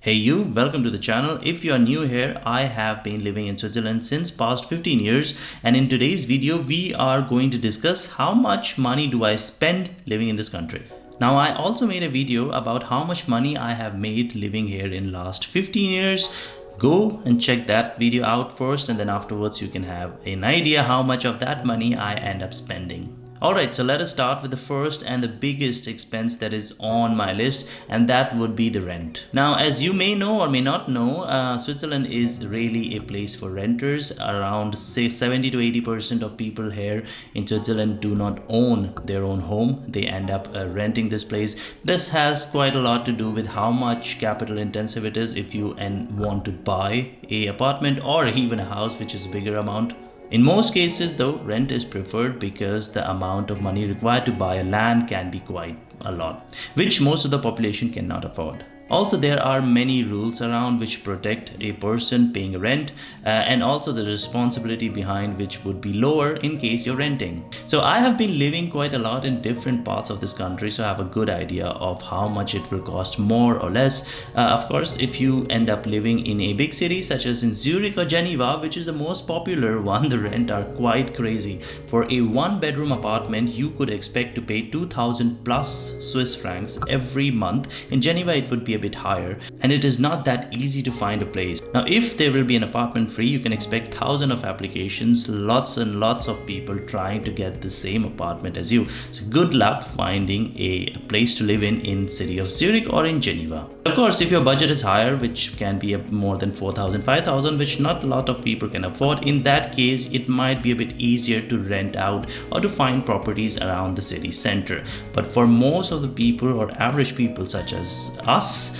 Hey you, welcome to the channel. If you are new here, I have been living in Switzerland since past 15 years, and in today's video we are going to discuss how much money do I spend living in this country. Now I also made a video about how much money I have made living here in last 15 years. Go and check that video out first, and then afterwards you can have an idea how much of that money I end up spending. Alright, so let us start with the first and the biggest expense that is on my list, and that would be the rent. Now, as you may know or may not know, Switzerland is really a place for renters. Around say 70 to 80% of people here in Switzerland do not own their own home. They end up renting this place. This has quite a lot to do with how much capital intensive it is if you want to buy a apartment or even a house, which is a bigger amount. In most cases though, rent is preferred because the amount of money required to buy a land can be quite a lot, which most of the population cannot afford. Also, there are many rules around which protect a person paying rent, and also the responsibility behind which would be lower in case you're renting. So I have been living quite a lot in different parts of this country, so I have a good idea of how much it will cost more or less. Of course, if you end up living in a big city such as in Zurich or Geneva, which is the most popular one, the rent are quite crazy. For a one-bedroom apartment, you could expect to pay 2000 plus Swiss francs every month. In Geneva, it would be a bit higher, and it is not that easy to find a place. Now, if there will be an apartment free, you can expect thousands of applications, lots and lots of people trying to get the same apartment as you. So good luck finding a place to live in city of Zurich or in Geneva. Of course, if your budget is higher, which can be more than 4,000, 5,000, which not a lot of people can afford, in that case, it might be a bit easier to rent out or to find properties around the city center. But for most of the people or average people such as us,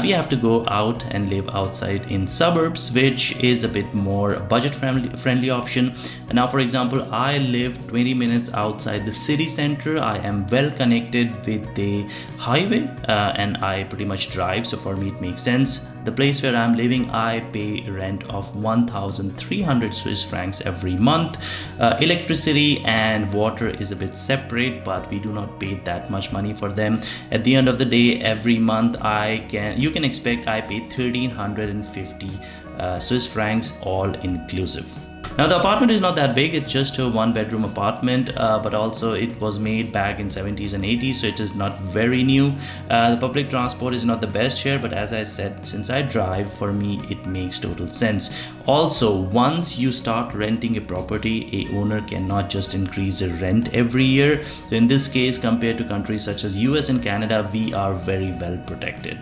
we have to go out and live outside in suburbs, which is a bit more budget friendly option. Now, for example, I live 20 minutes outside the city center. I am well connected with the highway, and I pretty much drive, so for me it makes sense. The place where I'm living, I pay rent of 1,300 Swiss francs every month. Electricity and water is a bit separate, but we do not pay that much money for them. At the end of the day, every month you can expect I pay 1,350 Swiss francs all inclusive. Now, the apartment is not that big, it's just a one-bedroom apartment, but also it was made back in 70s and 80s, so it is not very new. The public transport is not the best here, but as I said, since I drive, for me it makes total sense. Also, once you start renting a property, a owner cannot just increase the rent every year. So in this case, compared to countries such as US and Canada, we are very well protected.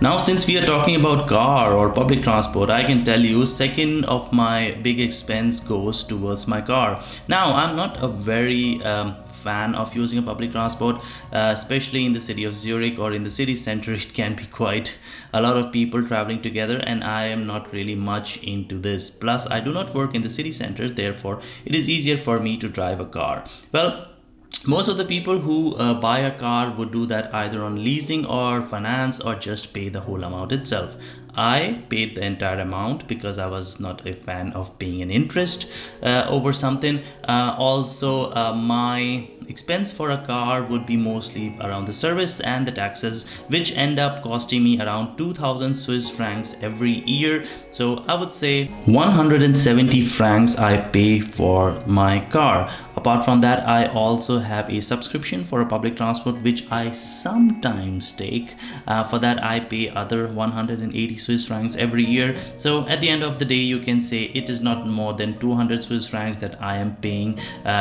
Now, since we are talking about car or public transport, I can tell you second of my big expense goes towards my car. Now, I'm not a very fan of using a public transport, especially in the city of Zurich or in the city center. It can be quite a lot of people traveling together, and I am not really much into this. Plus, I do not work in the city center, therefore it is easier for me to drive a car. Well, most of the people who buy a car would do that either on leasing or finance or just pay the whole amount itself. I paid the entire amount because I was not a fan of paying an interest over something. Also, my expense for a car would be mostly around the service and the taxes, which end up costing me around 2,000 Swiss francs every year. So I would say 170 francs I pay for my car. Apart from that, I also have a subscription for a public transport, which I sometimes take. For that, I pay other 180 Swiss francs every year. So at the end of the day, you can say it is not more than 200 Swiss francs that I am paying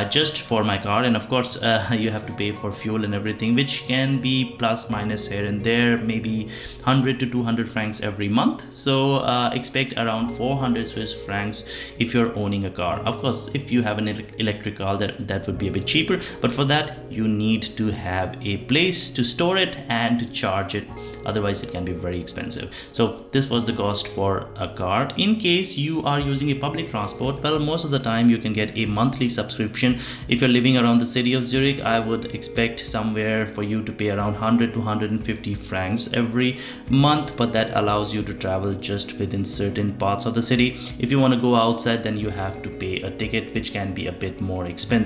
just for my car. And of course, you have to pay for fuel and everything, which can be plus minus here and there, maybe 100 to 200 francs every month. So expect around 400 Swiss francs if you're owning a car. Of course, if you have an electric car, that would be a bit cheaper, but for that you need to have a place to store it and to charge it, otherwise it can be very expensive. So this was the cost for a car. In case you are using a public transport, well, most of the time you can get a monthly subscription. If you're living around the city of Zurich, I would expect somewhere for you to pay around 100 to 150 francs every month, but that allows you to travel just within certain parts of the city. If you want to go outside, then you have to pay a ticket, which can be a bit more expensive.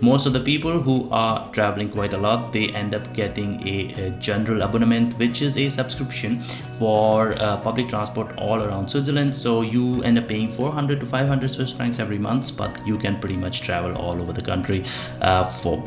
Most of the people who are traveling quite a lot, they end up getting a general abonnement, which is a subscription for public transport all around Switzerland. So you end up paying 400 to 500 Swiss francs every month, but you can pretty much travel all over the country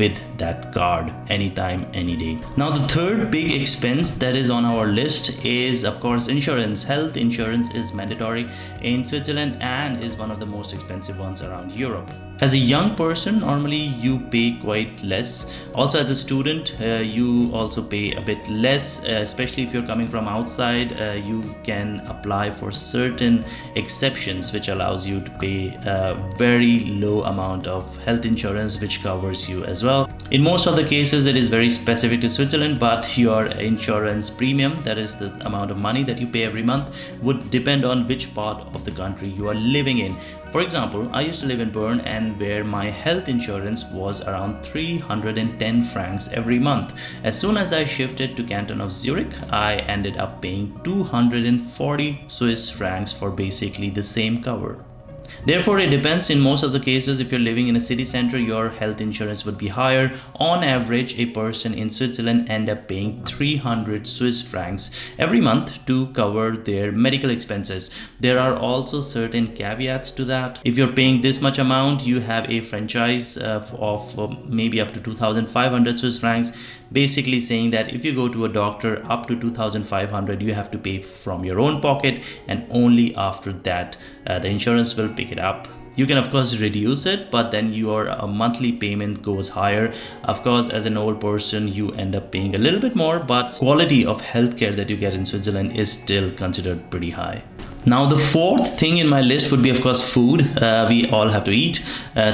with that card anytime, any day. Now the third big expense that is on our list is of course insurance. Health insurance is mandatory in Switzerland and is one of the most expensive ones around Europe. As a young person, normally you pay quite less. Also as a student, you also pay a bit less, especially if you're coming from outside. You can apply for certain exceptions which allows you to pay a very low amount of health insurance which covers you as well. In most of the cases it is very specific to Switzerland, but your insurance premium, that is the amount of money that you pay every month, would depend on which part of the country you are living in. For example, I used to live in Bern, and where my health insurance was around 310 francs every month. As soon as I shifted to Canton of Zurich, I ended up paying 240 Swiss francs for basically the same cover. Therefore, it depends. In most of the cases, if you're living in a city center, your health insurance would be higher. On average, a person in Switzerland end up paying 300 Swiss francs every month to cover their medical expenses. There are also certain caveats to that. If you're paying this much amount, you have a franchise of maybe up to 2,500 Swiss francs, basically saying that if you go to a doctor up to 2,500, you have to pay from your own pocket, and only after that the insurance will pick it up. You can of course reduce it, but then your monthly payment goes higher. Of course, as an old person, you end up paying a little bit more, but quality of healthcare that you get in Switzerland is still considered pretty high. Now the fourth thing in my list would be of course food. We all have to eat.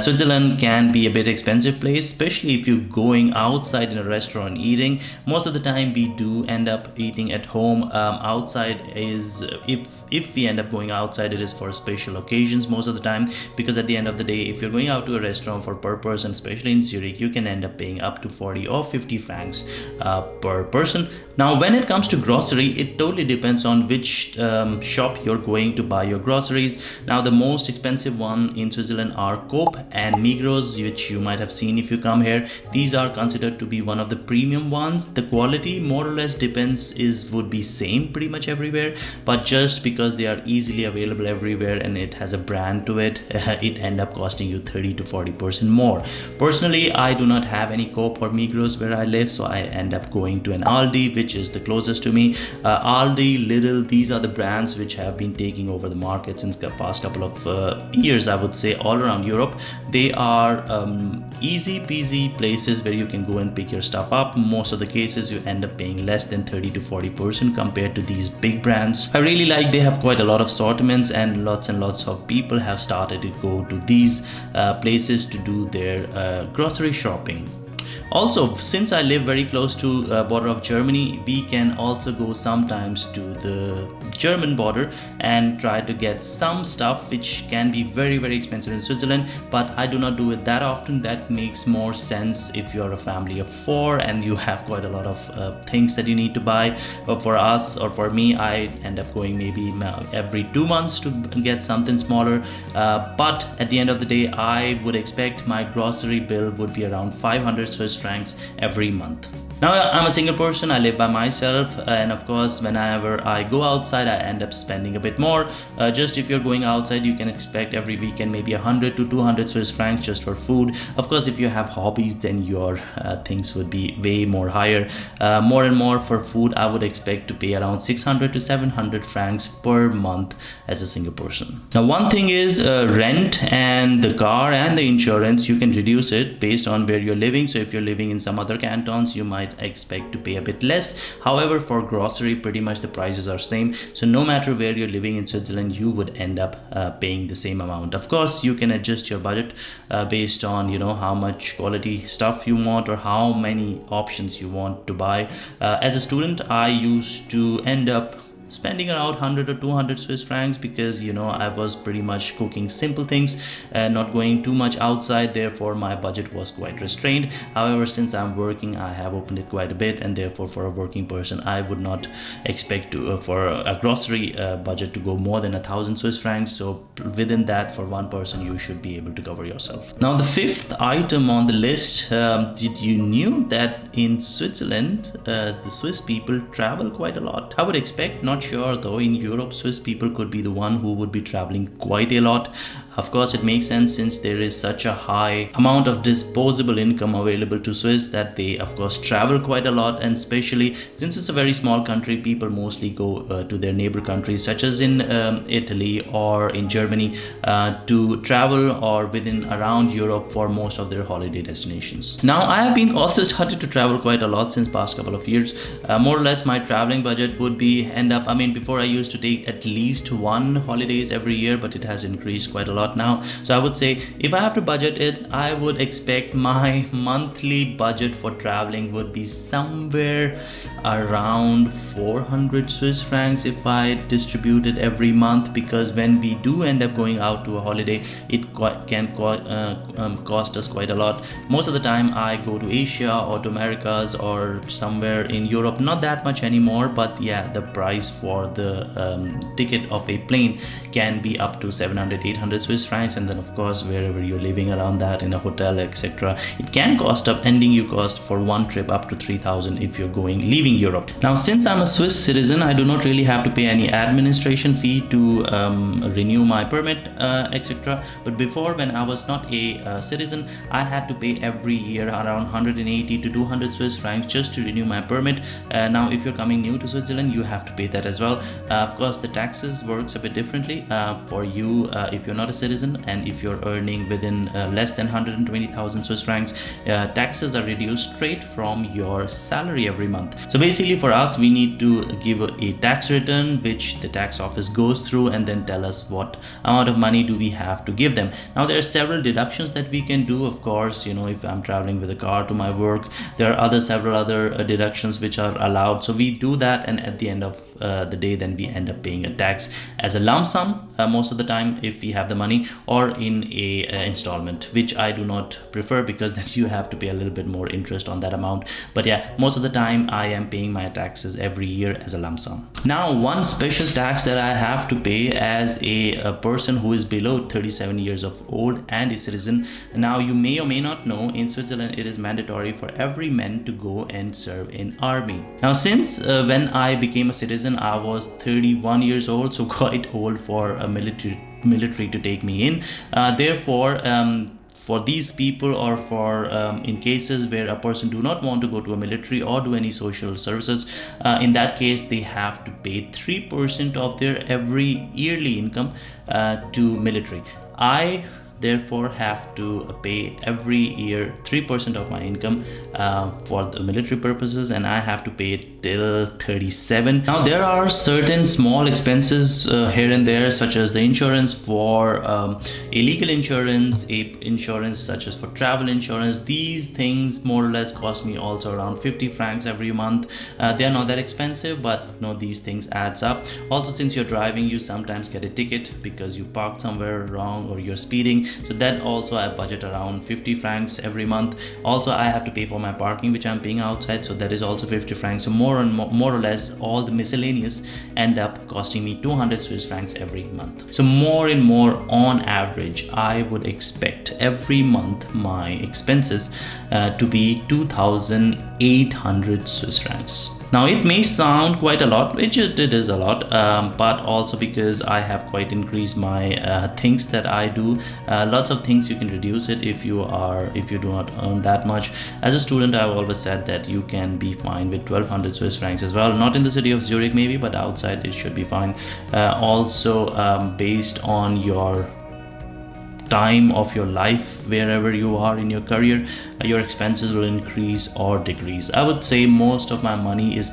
Switzerland can be a bit expensive place, especially if you're going outside in a restaurant eating. Most of the time we do end up eating at home. Outside is, if we end up going outside, it is for special occasions most of the time, because at the end of the day, if you're going out to a restaurant for per person, especially in Zurich, you can end up paying up to 40 or 50 francs per person. Now when it comes to grocery, it totally depends on which shop you're going to buy your groceries. Now the most expensive one in Switzerland are Coop and Migros, which you might have seen if you come here. These are considered to be one of the premium ones. The quality more or less would be same pretty much everywhere, but just because they are easily available everywhere and it has a brand to it, it end up costing you 30 to 40% more. Personally, I do not have any Coop or Migros where I live, so I end up going to an Aldi, which is the closest to me. Aldi, Lidl, these are the brands which have been taking over the market since the past couple of years, I would say, all around Europe. They are easy peasy places where you can go and pick your stuff up. Most of the cases you end up paying less than 30 to 40% compared to these big brands. I really like they have quite a lot of assortments, and lots of people have started to go to these places to do their grocery shopping. Also, since I live very close to border of Germany, we can also go sometimes to the German border and try to get some stuff which can be very expensive in Switzerland, but I do not do it that often. That makes more sense if you're a family of 4 and you have quite a lot of things that you need to buy. But for us, or for me, I end up going maybe every 2 months to get something smaller, but at the end of the day, I would expect my grocery bill would be around 500 Swiss francs every month. Now I'm a single person, I live by myself, and of course whenever I go outside I end up spending a bit more. Just if you're going outside, you can expect every weekend maybe 100 to 200 Swiss francs just for food. Of course, if you have hobbies, then your things would be way more higher. More and more for food, I would expect to pay around 600 to 700 francs per month as a single person. Now one thing is rent and the car and the insurance. You can reduce it based on where you're living. So if you're living in some other cantons, you might expect to pay a bit less. However, for grocery, pretty much the prices are same. So no matter where you're living in Switzerland, you would end up paying the same amount. Of course, you can adjust your budget based on, you know, how much quality stuff you want or how many options you want to buy. As a student, I used to end up spending around 100 or 200 Swiss francs, because I was pretty much cooking simple things and not going too much outside. Therefore my budget was quite restrained. However, since I'm working, I have opened it quite a bit, and therefore for a working person I would not expect to for a grocery budget to go more than 1,000 Swiss francs. So within that, for one person, you should be able to cover yourself. Now the fifth item on the list, did you knew that in Switzerland the Swiss people travel quite a lot? I would expect, not sure though, in Europe Swiss people could be the one who would be traveling quite a lot. Of course it makes sense, since there is such a high amount of disposable income available to Swiss, that they of course travel quite a lot. And especially since it's a very small country, people mostly go to their neighbor countries such as in Italy or in Germany to travel, or within around Europe for most of their holiday destinations. Now I have been also started to travel quite a lot since past couple of years. More or less my traveling budget would be before I used to take at least one holidays every year, but it has increased quite a lot now. So I would say if I have to budget it, I would expect my monthly budget for traveling would be somewhere around 400 Swiss francs if I distribute it every month, because when we do end up going out to a holiday, it can cost us quite a lot. Most of the time I go to Asia or to Americas or somewhere in Europe, not that much anymore, but yeah, the price for the ticket of a plane can be up to 700-800 Swiss francs, and then of course wherever you're living around that, in a hotel, etc., it can cost up, ending you cost for one trip up to 3,000 if you're leaving Europe. Now since I'm a Swiss citizen, I do not really have to pay any administration fee to renew my permit, etc. But before, when I was not a citizen, I had to pay every year around 180 to 200 Swiss francs just to renew my permit. Now if you're coming new to Switzerland, you have to pay that as well. Of course the taxes works a bit differently for you if you're not a citizen, and if you're earning within less than 120,000 Swiss francs, taxes are reduced straight from your salary every month. So basically for us, we need to give a tax return which the tax office goes through and then tell us what amount of money do we have to give them. Now there are several deductions that we can do. Of course, if I'm traveling with a car to my work, there are several other deductions which are allowed. So we do that, and at the end of the day, then we end up paying a tax as a lump sum most of the time if we have the money, or in a installment, which I do not prefer, because then you have to pay a little bit more interest on that amount. But yeah, most of the time I am paying my taxes every year as a lump sum. Now one special tax that I have to pay as a person who is below 37 years of old and a citizen. Now you may or may not know, in Switzerland it is mandatory for every man to go and serve in army. Now since when I became a citizen, I was 31 years old, so quite old for a military to take me in. Therefore for these people, or for in cases where a person do not want to go to a military or do any social services, in that case they have to pay 3% of their every yearly income to military. I therefore have to pay every year 3% of my income for the military purposes, and I have to pay it till 37. Now there are certain small expenses here and there, such as the insurance for illegal insurance, insurance such as for travel insurance. These things more or less cost me also around 50 francs every month. They are not that expensive, but these things adds up. Also, since you're driving, you sometimes get a ticket because you parked somewhere wrong or you're speeding. So that also I budget around 50 francs every month. Also I have to pay for my parking, which I'm paying outside, so that is also 50 francs. So more or less all the miscellaneous end up costing me 200 Swiss francs every month. So more and more on average, I would expect every month my expenses to be 2,800 Swiss francs. Now it may sound quite a lot, which it is a lot, but also because I have quite increased my things that I do. Lots of things you can reduce it if you do not earn that much. As a student, I've always said that you can be fine with 1,200 Swiss francs as well. Not in the city of Zurich maybe, but outside it should be fine. Also based on your time of your life, wherever you are in your career, your expenses will increase or decrease. I would say most of my money is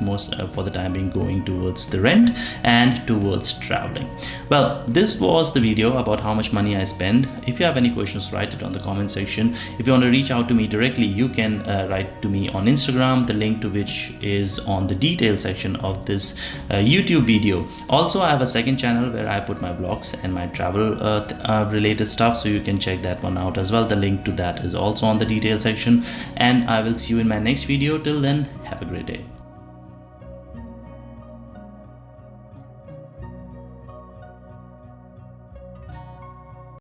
for the time being going towards the rent and towards traveling. Well, this was the video about how much money I spend. If you have any questions, write it on the comment section. If you want to reach out to me directly, you can write to me on Instagram, the link to which is on the detail section of this YouTube video. Also, I have a second channel where I put my vlogs and my travel related stuff, so you can check that one out as well. The link to that is also on the detail section, and I will see you in my next video. Till then, have a great day.